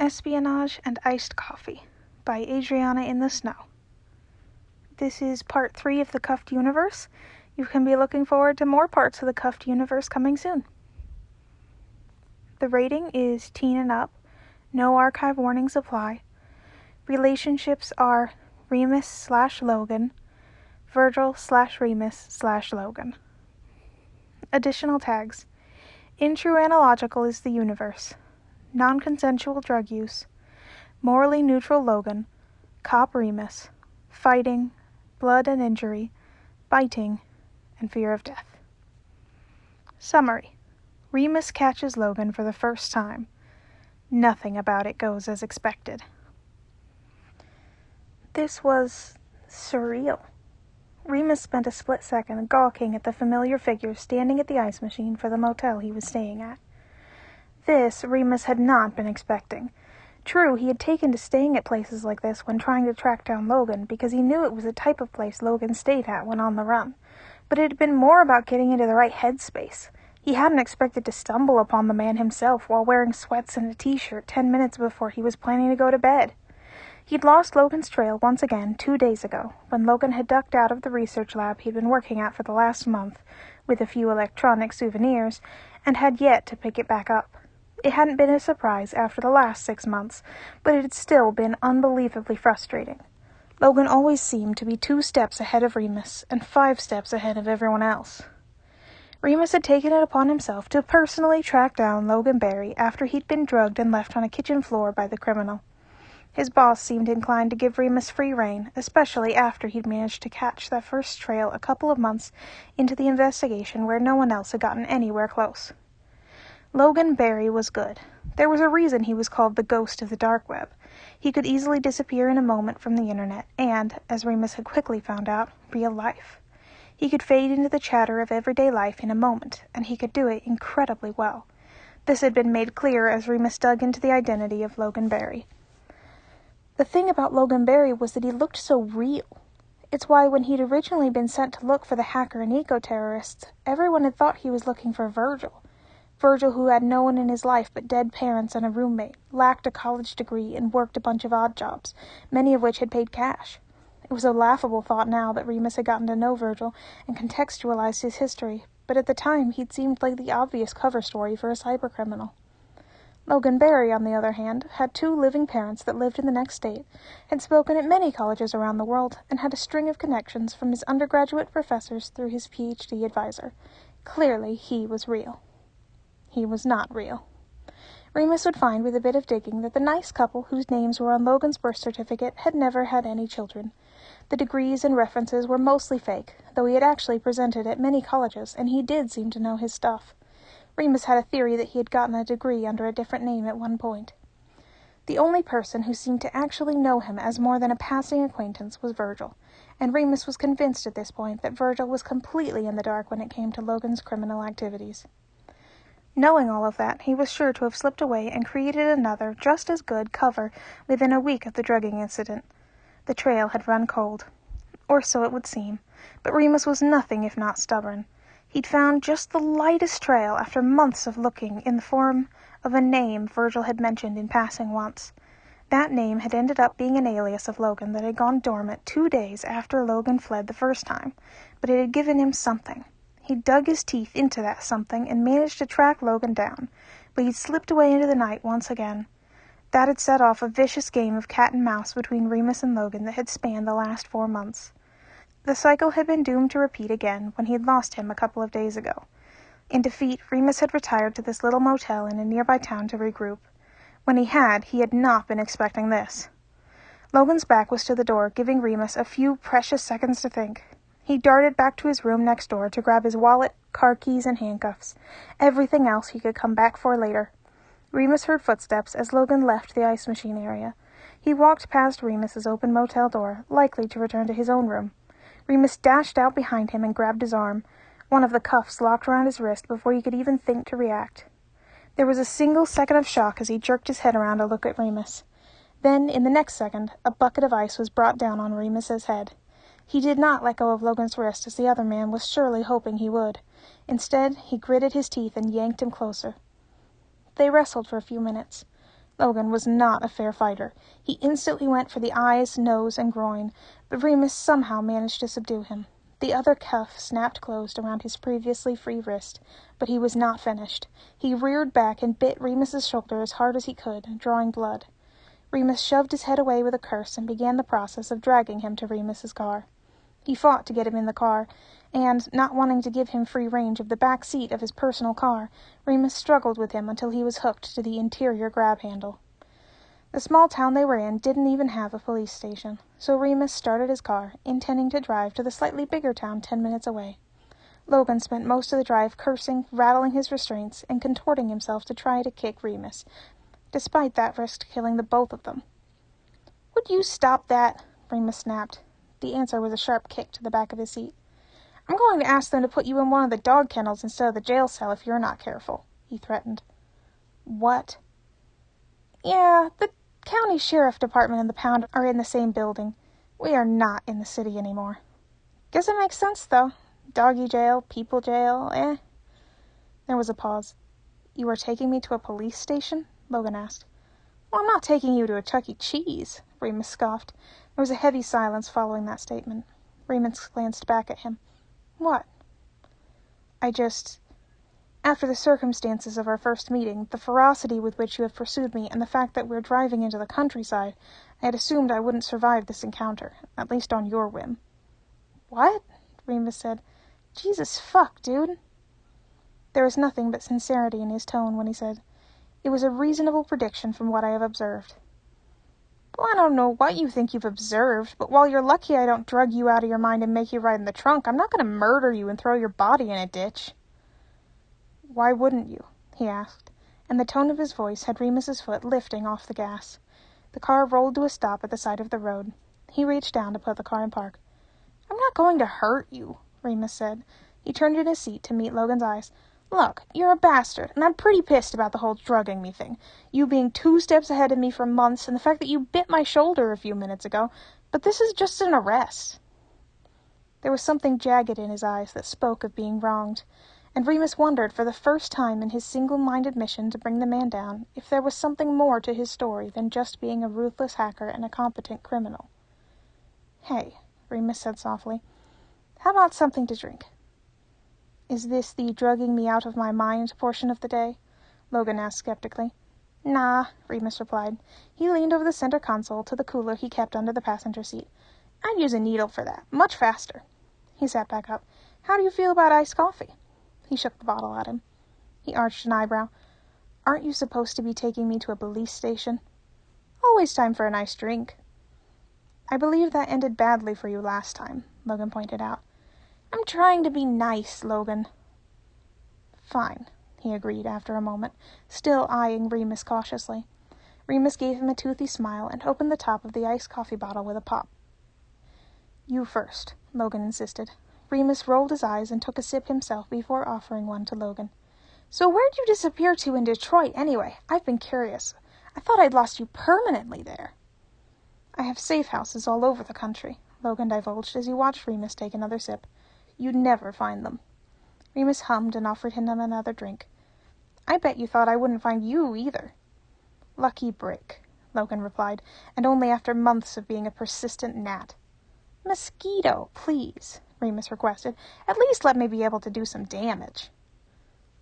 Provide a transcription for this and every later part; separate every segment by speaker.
Speaker 1: Espionage and Iced Coffee by Adriana in the Snow. This is part 3 of the Cuffed Universe. You can be looking forward to more parts of the Cuffed Universe coming soon. The rating is teen and up. No archive warnings apply. Relationships are Remus/Logan, Virgil/Remus/Logan. Additional tags. In True Analogical is the universe. Non-consensual drug use, morally neutral Logan, cop Remus, fighting, blood and injury, biting, and fear of death. Summary. Remus catches Logan for the first time. Nothing about it goes as expected. This was surreal. Remus spent a split second gawking at the familiar figure standing at the ice machine for the motel he was staying at. This Remus had not been expecting. True, he had taken to staying at places like this when trying to track down Logan because he knew it was the type of place Logan stayed at when on the run. But it had been more about getting into the right headspace. He hadn't expected to stumble upon the man himself while wearing sweats and a t-shirt 10 minutes before he was planning to go to bed. He'd lost Logan's trail once again 2 days ago, when Logan had ducked out of the research lab he'd been working at for the last month, with a few electronic souvenirs, and had yet to pick it back up. It hadn't been a surprise after the last 6 months, but it had still been unbelievably frustrating. Logan always seemed to be 2 steps ahead of Remus and 5 steps ahead of everyone else. Remus had taken it upon himself to personally track down Logan Berry after he'd been drugged and left on a kitchen floor by the criminal. His boss seemed inclined to give Remus free rein, especially after he'd managed to catch that first trail a couple of months into the investigation where no one else had gotten anywhere close. Logan Berry was good. There was a reason he was called the ghost of the dark web. He could easily disappear in a moment from the internet and, as Remus had quickly found out, real life. He could fade into the chatter of everyday life in a moment, and he could do it incredibly well. This had been made clear as Remus dug into the identity of Logan Berry. The thing about Logan Berry was that he looked so real. It's why when he'd originally been sent to look for the hacker and eco-terrorists, everyone had thought he was looking for Virgil. Virgil, who had no one in his life but dead parents and a roommate, lacked a college degree, and worked a bunch of odd jobs, many of which had paid cash. It was a laughable thought now that Remus had gotten to know Virgil and contextualized his history, but at the time he'd seemed like the obvious cover story for a cybercriminal. Logan Berry, on the other hand, had 2 living parents that lived in the next state, had spoken at many colleges around the world, and had a string of connections from his undergraduate professors through his PhD advisor. Clearly, he was real. He was not real. Remus would find with a bit of digging that the nice couple whose names were on Logan's birth certificate had never had any children. The degrees and references were mostly fake, though he had actually presented at many colleges, and he did seem to know his stuff. Remus had a theory that he had gotten a degree under a different name at one point. The only person who seemed to actually know him as more than a passing acquaintance was Virgil, and Remus was convinced at this point that Virgil was completely in the dark when it came to Logan's criminal activities. Knowing all of that, he was sure to have slipped away and created another, just as good, cover within a week of the drugging incident. The trail had run cold. Or so it would seem, but Remus was nothing if not stubborn. He'd found just the lightest trail after months of looking in the form of a name Virgil had mentioned in passing once. That name had ended up being an alias of Logan that had gone dormant 2 days after Logan fled the first time, but it had given him something. He dug his teeth into that something and managed to track Logan down, but he'd slipped away into the night once again. That had set off a vicious game of cat and mouse between Remus and Logan that had spanned the last 4 months. The cycle had been doomed to repeat again when he had lost him a couple of days ago. In defeat, Remus had retired to this little motel in a nearby town to regroup. When he had not been expecting this. Logan's back was to the door, giving Remus a few precious seconds to think. He darted back to his room next door to grab his wallet, car keys, and handcuffs. Everything else he could come back for later. Remus heard footsteps as Logan left the ice machine area. He walked past Remus's open motel door, likely to return to his own room. Remus dashed out behind him and grabbed his arm. One of the cuffs locked around his wrist before he could even think to react. There was a single second of shock as he jerked his head around to look at Remus. Then, in the next second, a bucket of ice was brought down on Remus's head. He did not let go of Logan's wrist as the other man was surely hoping he would. Instead, he gritted his teeth and yanked him closer. They wrestled for a few minutes. Logan was not a fair fighter. He instantly went for the eyes, nose, and groin, but Remus somehow managed to subdue him. The other cuff snapped closed around his previously free wrist, but he was not finished. He reared back and bit Remus's shoulder as hard as he could, drawing blood. Remus shoved his head away with a curse and began the process of dragging him to Remus's car. He fought to get him in the car, and, not wanting to give him free range of the back seat of his personal car, Remus struggled with him until he was hooked to the interior grab handle. The small town they were in didn't even have a police station, so Remus started his car, intending to drive to the slightly bigger town 10 minutes away. Logan spent most of the drive cursing, rattling his restraints, and contorting himself to try to kick Remus, despite that risked killing the both of them. "Would you stop that?" Remus snapped. The answer was a sharp kick to the back of his seat. "I'm going to ask them to put you in one of the dog kennels instead of the jail cell if you're not careful," he threatened. "What?" "Yeah, the county sheriff department and the pound are in the same building. We are not in the city anymore." "Guess it makes sense, though. Doggy jail, people jail, eh?" There was a pause. "You are taking me to a police station?" Logan asked. "Well, I'm not taking you to a Chuck E. Cheese," Remus scoffed. There was a heavy silence following that statement. Remus glanced back at him. "What?" After the circumstances of our first meeting, the ferocity with which you have pursued me, and the fact that we're driving into the countryside, I had assumed I wouldn't survive this encounter, at least on your whim." "What?" Remus said. "Jesus fuck, dude." There was nothing but sincerity in his tone when he said, "It was a reasonable prediction from what I have observed." "Well, I don't know what you think you've observed, but while you're lucky I don't drug you out of your mind and make you ride in the trunk, I'm not going to murder you and throw your body in a ditch." "Why wouldn't you?" he asked, and the tone of his voice had Remus's foot lifting off the gas. The car rolled to a stop at the side of the road. He reached down to put the car in park. "I'm not going to hurt you," Remus said. He turned in his seat to meet Logan's eyes. "Look, you're a bastard, and I'm pretty pissed about the whole drugging me thing. You being 2 steps ahead of me for months, and the fact that you bit my shoulder a few minutes ago, but this is just an arrest." There was something jagged in his eyes that spoke of being wronged, and Remus wondered for the first time in his single-minded mission to bring the man down if there was something more to his story than just being a ruthless hacker and a competent criminal. "Hey," Remus said softly, "how about something to drink?" "Is this the drugging me out of my mind portion of the day?" Logan asked skeptically. "Nah," Remus replied. He leaned over the center console to the cooler he kept under the passenger seat. "I'd use a needle for that. Much faster." He sat back up. "How do you feel about iced coffee?" He shook the bottle at him. He arched an eyebrow. "Aren't you supposed to be taking me to a police station?" "Always time for a nice drink." "I believe that ended badly for you last time," Logan pointed out. "I'm trying to be nice, Logan." "Fine," he agreed after a moment, still eyeing Remus cautiously. Remus gave him a toothy smile and opened the top of the iced coffee bottle with a pop. "You first," Logan insisted. Remus rolled his eyes and took a sip himself before offering one to Logan. "So where'd you disappear to in Detroit, anyway? I've been curious. I thought I'd lost you permanently there." "I have safe houses all over the country," Logan divulged as he watched Remus take another sip. "You'd never find them." Remus hummed and offered him another drink. "I bet you thought I wouldn't find you either." "Lucky break," Logan replied, "and only after months of being a persistent gnat." "Mosquito, please," Remus requested. "At least let me be able to do some damage."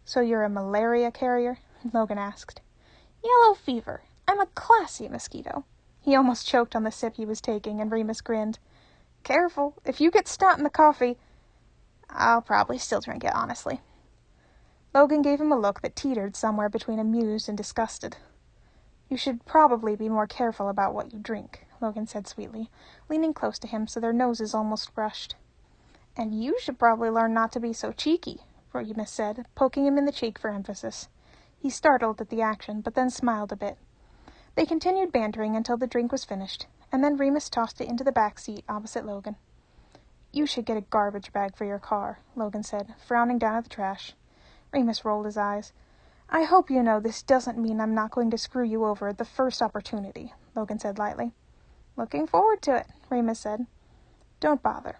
Speaker 1: "So you're a malaria carrier?" Logan asked. "Yellow fever. I'm a classy mosquito." He almost choked on the sip he was taking, and Remus grinned. "Careful. If you get snot in the coffee—" "I'll probably still drink it, honestly." Logan gave him a look that teetered somewhere between amused and disgusted. "You should probably be more careful about what you drink," Logan said sweetly, leaning close to him so their noses almost brushed. "And you should probably learn not to be so cheeky," Remus said, poking him in the cheek for emphasis. He startled at the action, but then smiled a bit. They continued bantering until the drink was finished, and then Remus tossed it into the back seat opposite Logan. "You should get a garbage bag for your car," Logan said, frowning down at the trash. Remus rolled his eyes. "I hope you know this doesn't mean I'm not going to screw you over at the first opportunity," Logan said lightly. "Looking forward to it," Remus said. "Don't bother."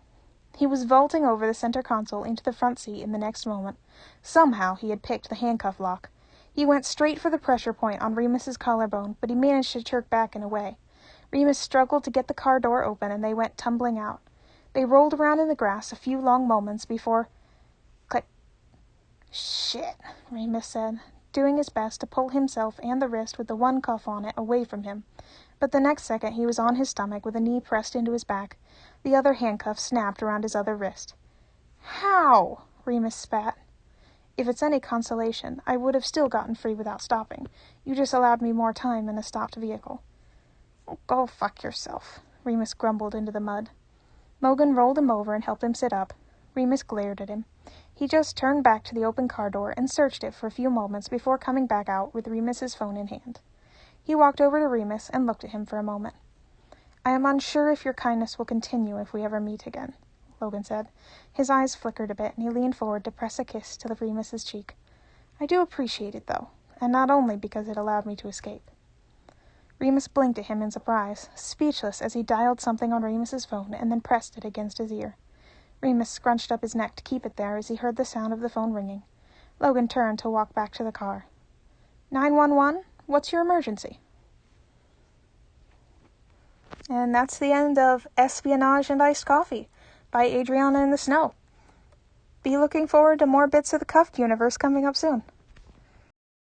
Speaker 1: He was vaulting over the center console into the front seat in the next moment. Somehow he had picked the handcuff lock. He went straight for the pressure point on Remus's collarbone, but he managed to jerk back and away. Remus struggled to get the car door open, and they went tumbling out. They rolled around in the grass a few long moments before... Click. "Shit," Remus said, doing his best to pull himself and the wrist with the one cuff on it away from him. But the next second he was on his stomach with a knee pressed into his back. The other handcuff snapped around his other wrist. "How?" Remus spat. "If it's any consolation, I would have still gotten free without stopping. You just allowed me more time in a stopped vehicle." "Oh, go fuck yourself," Remus grumbled into the mud. Logan rolled him over and helped him sit up. Remus glared at him. He just turned back to the open car door and searched it for a few moments before coming back out with Remus's phone in hand. He walked over to Remus and looked at him for a moment. "I am unsure if your kindness will continue if we ever meet again," Logan said. His eyes flickered a bit, and he leaned forward to press a kiss to Remus's cheek. "I do appreciate it, though, and not only because it allowed me to escape." Remus blinked at him in surprise, speechless as he dialed something on Remus's phone and then pressed it against his ear. Remus scrunched up his neck to keep it there as he heard the sound of the phone ringing. Logan turned to walk back to the car. 911? What's your emergency?" And that's the end of Espionage and Iced Coffee by Adriana in the Snow. Be looking forward to more bits of the Cuffed universe coming up soon.